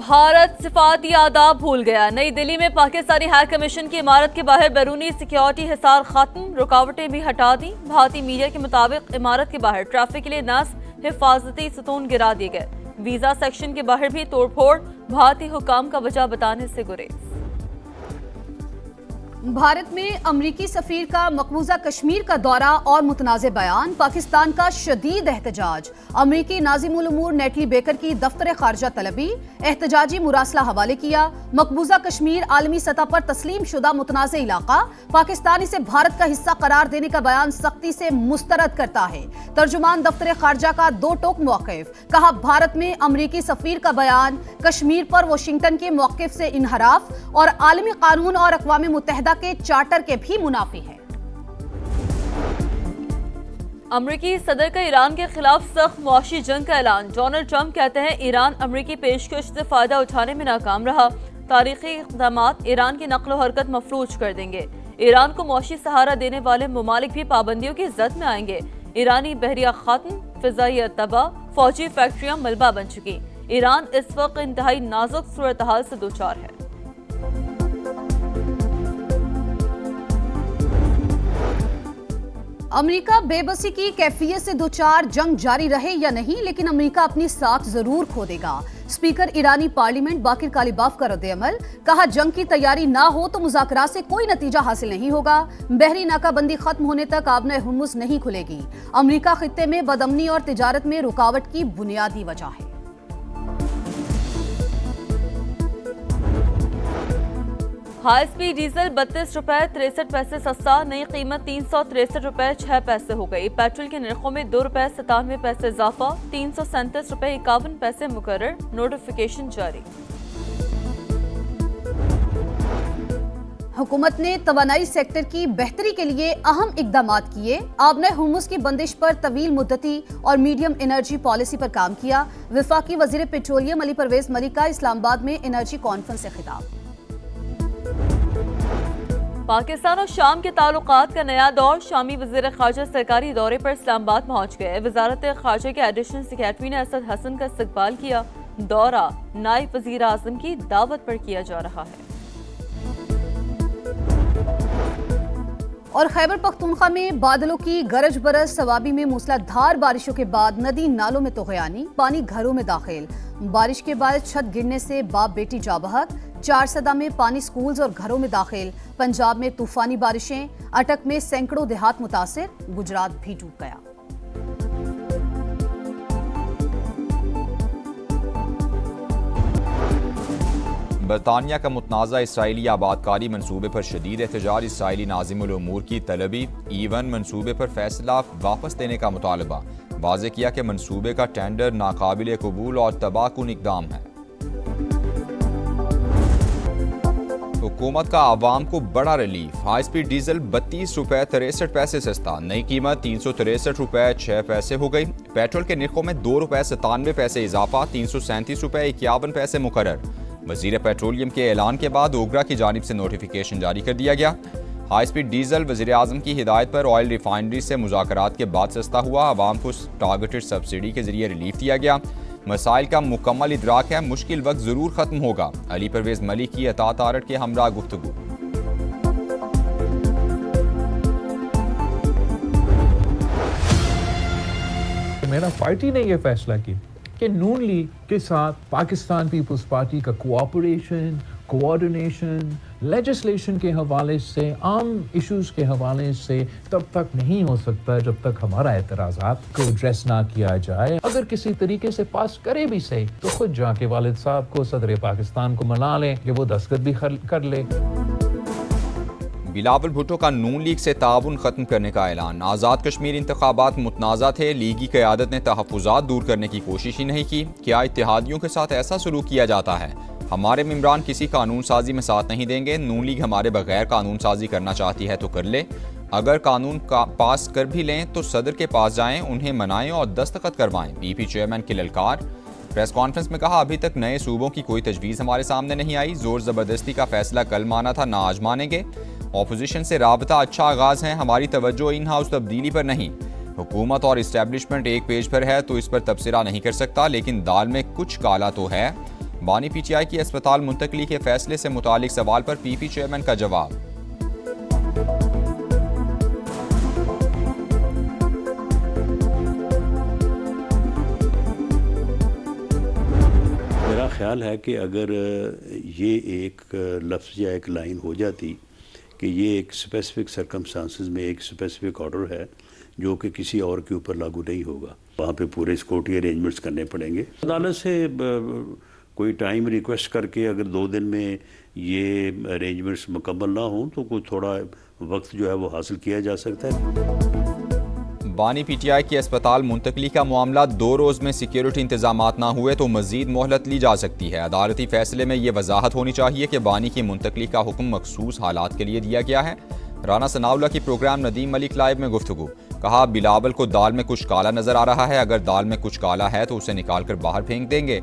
भारत सिफाती आदाब भूल गया। नई दिल्ली में पाकिस्तानी हाई कमीशन की इमारत के बाहर बैरूनी सिक्योरिटी हिसार खत्म, रुकावटें भी हटा दी। भारतीय मीडिया के मुताबिक इमारत के बाहर ट्रैफिक के लिए नस्ब हिफाजती सतून गिरा दिए गए। वीजा सेक्शन के बाहर भी तोड़फोड़, भारतीय हुकाम का वजह बताने से गुरेज। भारत में अमरीकी सफीर का मकबूजा कश्मीर का दौरा और मुतनाज़ बयान, पाकिस्तान का शदीद एहतजाज। अमरीकी नाज़िमुल उमूर नेटली बेकर की दफ्तर खारजा तलबी, एहतजाजी मुरासला हवाले किया। मकबूजा कश्मीर आलमी सतह पर तस्लीम शुदा मुतनाज़ इलाका, पाकिस्तान इसे भारत का हिस्सा करार देने का बयान सख्ती से मुस्तरद करता है। तर्जुमान दफ्तर खारजा का दो टोक मौक़िफ़, कहा भारत में अमरीकी सफीर का बयान कश्मीर पर वाशिंगटन के मौक़िफ़ से इनहराफ और आलमी कानून और अक़वाम मुत्तहिदा के चार्टर के भी मुनाफी है। अमरीकी सदर का ईरान के खिलाफ सख्त मुआशी जंग का ऐलान। डोनाल्ड ट्रंप कहते हैं ईरान अमरीकी पेशकश से फायदा उठाने में नाकाम रहा। तारीखी इक़दामात ईरान की नक्ल हरकत मफलूज कर देंगे। ईरान को मुआशी सहारा देने वाले ममालिक भी पाबंदियों की जद में आएंगे। ईरानी बहरिया खत्म, फिजाई तबाह, फौजी फैक्ट्रियां मलबा बन चुकी। ईरान इस वक्त इंतहाई नाजुक सूरत हाल से दो चार है। अमेरिका बेबसी की कैफियत से दो चार, जंग जारी रहे या नहीं, लेकिन अमेरिका अपनी साख जरूर खो देगा। स्पीकर ईरानी पार्लियामेंट बाकिर कालिबाफ का रद्द-ए-अमल, कहा जंग की तैयारी ना हो तो मुज़ाकरात से कोई नतीजा हासिल नहीं होगा। बहरी नाकाबंदी खत्म होने तक आबना हुर्मुज़ नहीं खुलेगी। अमेरिका खित्ते में बदअमनी और तिजारत में रुकावट की बुनियादी वजह है। हाई स्पीड डीजल 32 रुपए 63 पैसे सस्ता, नई कीमत 363 रुपए 6 पैसे हो गई। पेट्रोल के निर्खों में 2 रुपए 97 पैसे इजाफा, 337 रुपए 51 पैसे मुकर्रर। नोटिफिकेशन जारी। हुकूमत ने तवानाई सेक्टर की बेहतरी के लिए अहम इकदामात किए। आबना हुर्मुज़ की बंदिश पर तवील मुद्दती और मीडियम एनर्जी पॉलिसी पर काम किया। वफाकी वजीर पेट्रोलियम अली परवेज मलिक का इस्लामाबाद में एनर्जी कॉन्फ्रेंस से खिताब। पाकिस्तान और शाम के ताल्लुकात का नया दौर। शामी वज़ीर ख़ारजा सरकारी दौरे पर इस्लामाबाद पहुंच गए। वज़ारत ख़ारजा के एडिशनल सेक्रेटरी ने असद हसन का इस्तकबाल किया। दौरा नायब वज़ीर आज़म की दावत पर किया जा रहा है। और खैबर पख्तूनख्वा में बादलों की गरज बरस, सवाबी में मूसलाधार बारिशों के बाद नदी नालों में तोग़यानी, पानी घरों में दाखिल। बारिश के बाद छत गिरने से बाप बेटी जाबहक। चारसदा में पानी स्कूल्स और घरों में दाखिल। पंजाब में तूफानी बारिशें, अटक में सैकड़ों देहात मुतासिर। गुजरात भी डूब गया। बरतानिया का मुतनाज़ा इसराइली आबादकारी मनसूबे पर शदीद एहतजाज। इसराइली नाज़िमुल उमूर की तलबी, ईवन मनसूबे पर फैसला वापस लेने का मुतालबा। वाज़े किया कि मनसूबे का टेंडर नाकाबिल कबूल और तबाहकुन इक़दाम है। हुकूमत का आवाम को बड़ा रिलीफ। हाई स्पीड डीजल 32 रुपए 63 पैसे सस्ता, नई कीमत 363 रुपए 6 पैसे हो गई। पेट्रोल के निर्खों में 2 रुपए 97 पैसे इजाफा, 337 रुपए 51 पैसे मुकर्रर। वजीर पेट्रोलियम के ऐलान के बाद ओगरा की जानिब से नोटिफिकेशन जारी कर दिया गया। हाई स्पीड डीजल वज़ीर आज़म की हिदायत पर ऑयल रिफाइनरी से मुज़ाकरात के बाद सस्ता हुआ। आवाम को टारगेटेड सब्सिडी के जरिए रिलीफ दिया गया। मसाइल का मुकम्मल इदराक है, मुश्किल वक्त जरूर खत्म होगा। अली परवेज मलिक की अतात आरट के हमरा गुफ्तगू। मेरा पार्टी ने यह फैसला किया कि नून लीग के साथ पाकिस्तान पीपल्स पार्टी का कोऑपरेशन, कोऑर्डिनेशन, लेजिस्लेशन के हवाले से, आम इश्यूज के हवाले से तब तक नहीं हो सकता जब तक हमारा एतराज़ात को एड्रेस ना किया जाए। अगर किसी तरीके से पास करे भी सही तो खुद जाके वालिद साहब को, सदर पाकिस्तान को मना लें कि वो दस्तखत भी कर ले। बिलावल भुट्टो का नून लीग से ताउन खत्म करने का ऐलान। आज़ाद कश्मीर इंतखाबात मुतनाज़ा थे, लीगी क़यादत ने तहफ़्फ़ुज़ात दूर करने की कोशिश ही नहीं की। क्या इत्तेहादियों के साथ ऐसा सलूक किया जाता है? हमारे मेम्बरान किसी कानून साजी में साथ नहीं देंगे। नून लीग हमारे बगैर कानून साजी करना चाहती है तो कर ले। अगर कानून पास कर भी लें तो सदर के पास जाएं, उन्हें मनाएं और दस्तखत करवाएं। पीपी चेयरमैन की ललकार। प्रेस कॉन्फ्रेंस में कहा अभी तक नए सूबों की कोई तजवीज़ हमारे सामने नहीं आई। जोर ज़बरदस्ती का फैसला कल माना था, ना आज मानेंगे। ऑपोजिशन से राबता अच्छा आगाज़ है, हमारी तवज्जो इन हाउस तब्दीली पर नहीं। हुकूमत और इस्टेब्लिशमेंट एक पेज पर है तो इस पर तबसरा नहीं कर सकता, लेकिन दाल में कुछ काला तो है। बानी PTI की अस्पताल मुंतकली के फैसले से मुतालिक सवाल पर PP चेयरमैन का जवाब। मेरा ख्याल है कि अगर ये एक लफ्ज़ या एक लाइन हो जाती कि ये एक स्पेसिफिक सर्कमस्टांसेस में एक स्पेसिफिक ऑर्डर है जो कि किसी और के ऊपर लागू नहीं होगा, वहाँ पे पूरे सिक्योरिटी अरेंजमेंट्स करने पड़ेंगे। अदालत से कोई टाइम रिक्वेस्ट करके अगर 2 दिन में ये अरेंजमेंट्स मुकम्मल ना हों तो कोई थोड़ा वक्त जो है वो हासिल किया जा सकता है। बानी PTI की अस्पताल मुंतकली का मामला 2 रोज़ में सिक्योरिटी इंतजामात ना हुए तो मजीद मोहलत ली जा सकती है। अदालती फैसले में ये वजाहत होनी चाहिए कि बानी की मुंतकली का हुक्म मखसूस हालात के लिए दिया गया है। राना सनाउल्लाह की प्रोग्राम नदीम मलिक लाइव में गुफ्तगू, कहा बिलावल को दाल में कुछ काला नजर आ रहा है, अगर दाल में कुछ काला है तो उसे निकाल कर बाहर फेंक देंगे।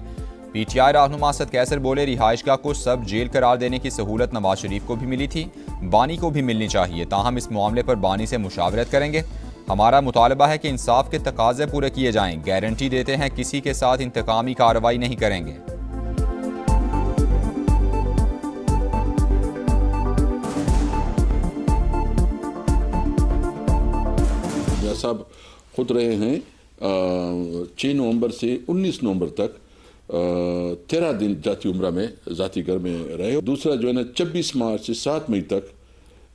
PTI रहनुमा असद कैसर बोले रिहाइशगाह को सब जेल करार देने की सहूलत नवाज शरीफ को भी मिली थी, बानी को भी मिलनी चाहिए, ताहम इस मामले पर बानी से मुशावरत करेंगे। हमारा मुतालबा है कि इंसाफ के तकाजे पूरे किए जाएं, गारंटी देते हैं किसी के साथ इंतकामी कार्रवाई नहीं करेंगे। साहब खुद रहे हैं 6 नवंबर से 19 नवंबर तक 13 दिन जाती उम्रा में जाती घर में रहे। दूसरा जो है ना 26 मार्च से 7 मई तक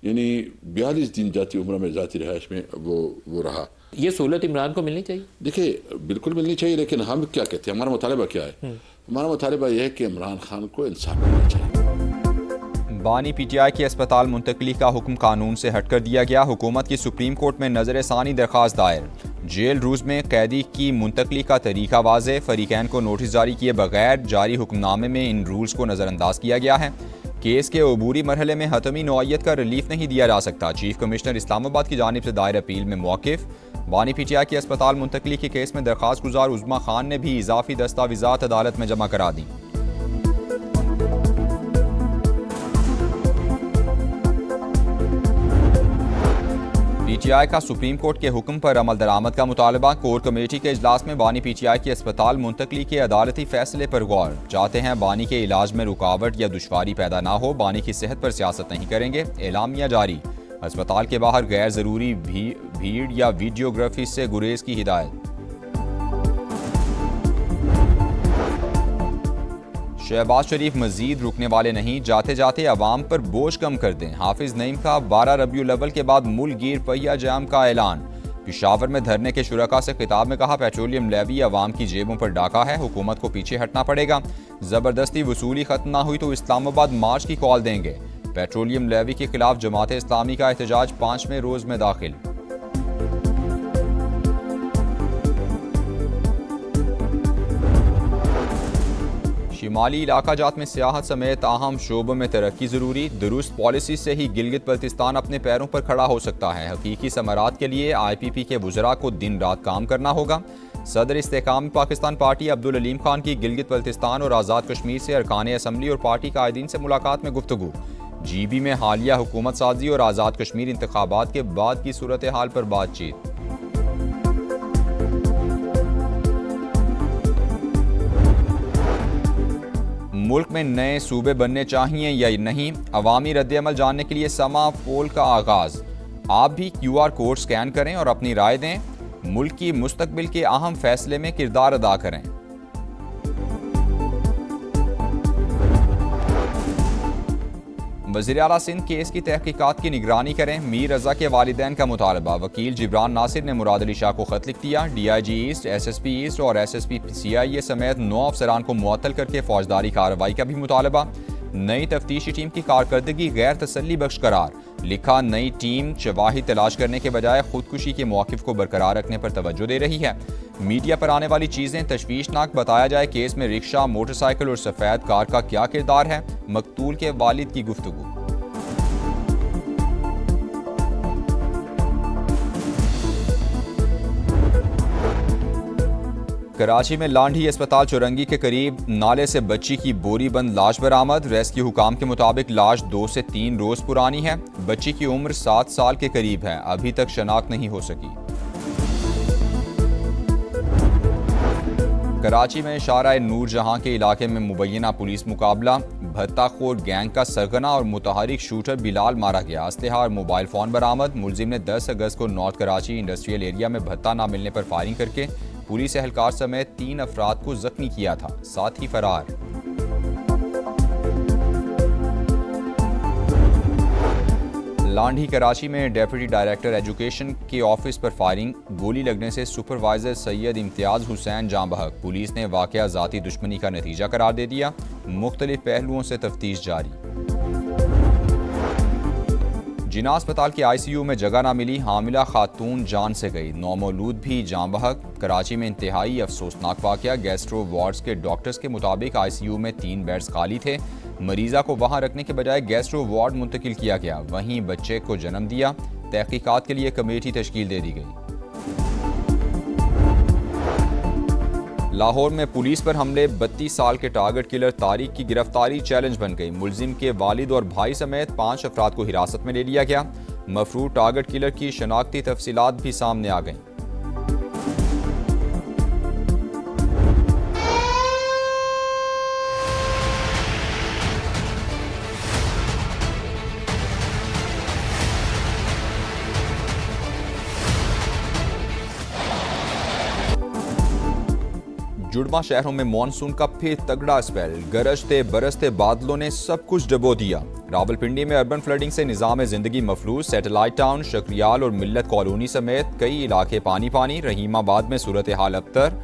यानी 42 दिन जाती उम्र में जाती रिहाइश में वो रहा। ये सहूलत इमरान को मिलनी चाहिए। देखिए बिल्कुल मिलनी चाहिए, लेकिन हम क्या कहते हैं, हमारा मुतालबा क्या है? हमारा मुतालबा यह है कि इमरान खान को इंसाफ मिलना चाहिए। बानी PTI की अस्पताल मुंतकली का हुक्म कानून से हटकर दिया गया, हुकूमत की सुप्रीम कोर्ट में नजर सानी दरख्वास्त दायर। जेल रूज में कैदी की मुंतकली का तरीका वाज़े, फरीकैन को नोटिस जारी किए बगैर जारी हुक्मनामे में इन रूल्स को नज़रअंदाज किया गया है। केस के अबूरी मरहले में हतमी नौइयत का रिलीफ नहीं दिया जा सकता, चीफ कमिश्नर इस्लामाबाद की जानिब से दायर अपील में मौक़िफ़। बानी PTI की अस्पताल मुंतकली के केस में दरख्वास्त गुजार उज़्मा खान ने भी इजाफी दस्तावेज़ात अदालत में जमा करा दी। PTI का सुप्रीम कोर्ट के हुक्म पर अमल दरामद का मुतालबा, कोर कमेटी के इजलास में बानी PTI की अस्पताल मुंतकली के अदालती फैसले पर गौर। चाहते हैं बानी के इलाज में रुकावट या दुश्वारी पैदा ना हो, बानी की सेहत पर सियासत नहीं करेंगे, एलामिया जारी। अस्पताल के बाहर गैर जरूरी भीड़ या वीडियोग्राफी से गुरेज की हिदायत। शहबाज शरीफ मजीद रुकने वाले नहीं, जाते जाते अवाम पर बोझ कम कर दें। हाफिज नईम का 12 रबीउल अव्वल के बाद मुल्क गिर पहिया जाम का ऐलान। पेशावर में धरने के शुरका से खिताब में कहा पेट्रोलियम लेवी अवाम की जेबों पर डाका है, हुकूमत को पीछे हटना पड़ेगा। जबरदस्ती वसूली खत्म ना हुई तो इस्लामाबाद मार्च की कॉल देंगे। पेट्रोलियम लेवी के खिलाफ जमात इस्लामी का एहतजाज 5वें रोज में दाखिल। शिमाली इलाका जात में सियाहत समेत अहम शोबों में तरक्की जरूरी, दुरुस्त पॉलिसी से ही गिलगित बल्तिस्तान अपने पैरों पर खड़ा हो सकता है। हकीकी समारात के लिए IPP के वुज़रा को दिन रात काम करना होगा। सदर इस्तेकाम पाकिस्तान पार्टी अब्दुल अलीम खान की गिलगित बल्तिस्तान और आज़ाद कश्मीर से अरकान असम्बली और पार्टी कायदीन से मुलाकात में गुफ्तगू। GB में हालिया हुकूमत साजी और आज़ाद कश्मीर इंतखाबात के बाद की सूरत हाल पर बातचीत। मुल्क में नए सूबे बनने चाहिए या नहीं, अवामी रद्द-ए-अमल जानने के लिए समा पोल का आगाज। आप भी QR कोड स्कैन करें और अपनी राय दें, मुल्क की मुस्तकबिल के अहम फैसले में किरदार अदा करें। वज़ीर आला सिंध केस की तहकीकात की निगरानी करें, मीर रजा के वालिदैन का मुतालबा। वकील जिब्रान नासिर ने मुराद अली शाह को खत लिख दिया। DIG ईस्ट, SSP ईस्ट और SSP CIA समेत 9 अफसरान को मुअत्तल करके फौजदारी कार्रवाई का भी मुतालबा। नई तफ्तीशी टीम की कारकर्दगी गैर तसल्ली बख्श करार। लिखा नई टीम शवाहिद तलाश करने के बजाय खुदकुशी के मौक़िफ़ को बरकरार रखने पर तवज्जो दे रही है। मीडिया पर आने वाली चीज़ें तशवीशनाक बताया जाए, केस में रिक्शा, मोटरसाइकिल और सफ़ेद कार का क्या किरदार है, मकतूल के वालिद की गुफ्तगू। कराची में लांढी अस्पताल चौरंगी के करीब नाले से बच्ची की बोरी बंद लाश बरामद। रेस्क्यू हुकाम के मुताबिक लाश 2 से 3 रोज पुरानी है। बच्ची की उम्र 7 साल के करीब है, अभी तक शनाख्त नहीं हो सकी। कराची में शाहराह नूरजहां के इलाके में मुबैना पुलिस मुकाबला, भत्ताखोर गैंग का सरगना और मुतहरिक शूटर बिलाल मारा गया। असलहा और मोबाइल फ़ोन बरामद। मुलजिम ने 10 अगस्त को नॉर्थ कराची इंडस्ट्रियल एरिया में भत्ता ना मिलने पर फायरिंग करके पुलिस एहलकार समेत 3 अफराद को जख्मी किया था, साथ ही फरार। लांढी कराची में डेप्यूटी डायरेक्टर एजुकेशन के ऑफिस पर फायरिंग, गोली लगने से सुपरवाइजर सैयद इम्तियाज हुसैन जाँ बहक। पुलिस ने वाकया ज़ाती दुश्मनी का नतीजा करार दे दिया। मुख्तलिफ पहलुओं से तफ्तीश जारी। जिना अस्पताल के ICU में जगह ना मिली, हामिला खातून जान से गई, नौमौलूद भी जाँ बहक। कराची में इंतहाई अफसोसनाक वाकया, गैस्ट्रो वार्ड्स के डॉक्टर्स के मुताबिक ICU में 3 बेड्स खाली थे। मरीजा को वहां रखने के बजाय गैस्ट्रो वार्ड मुंतकिल किया गया, वहीं बच्चे को जन्म दिया। तहकीकात के लिए कमेटी तश्कील दे दी गई। लाहौर में पुलिस पर हमले, 32 साल के टारगेट किलर तारिक की गिरफ्तारी चैलेंज बन गई। मुलजिम के वालिद और भाई समेत 5 अफराद को हिरासत में ले लिया गया। मफरूर टारगेट किलर की शनाख्ती तफसीलात भी सामने आ गईं। जुड़वा शहरों में मानसून का फिर तगड़ा स्पेल, गरजते बरसते बादलों ने सब कुछ डबो दिया। रावलपिंडी में अर्बन फ्लडिंग से निज़ाम जिंदगी मफलूज, सैटेलाइट टाउन, शक्रियाल और मिल्लत कॉलोनी समेत कई इलाके पानी पानी। रहीमाबाद में सूरत हाल अबतर,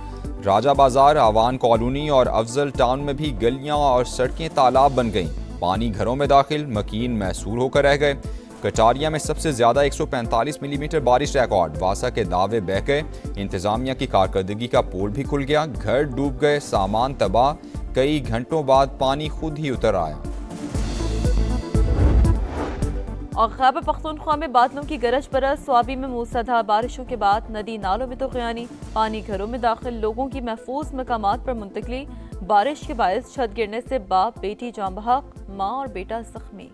राजा बाजार, आवान कॉलोनी और अफजल टाउन में भी गलियां और सड़कें तालाब बन गईं। पानी घरों में दाखिल, मकीन महसूर होकर रह गए। कटारिया में सबसे ज्यादा 145 मिलीमीटर बारिश रिकॉर्ड, वासा के दावे बह गए। इंतजामिया की कारकर्दगी का पोल भी खुल गया, घर डूब गए, सामान तबाह। कई घंटों बाद पानी खुद ही उतर आया। और खैबर पख्तूनख्वा में बादलों की गरज बरस, स्वाबी में मूसलाधार बारिशों के बाद नदी नालों में तुग़यानी, पानी घरों में दाखिल, लोगों की महफूज मकामात पर मुंतकली। बारिश के बायस छत गिरने से बाप बेटी जाँ बहक, माँ और बेटा जख्मी।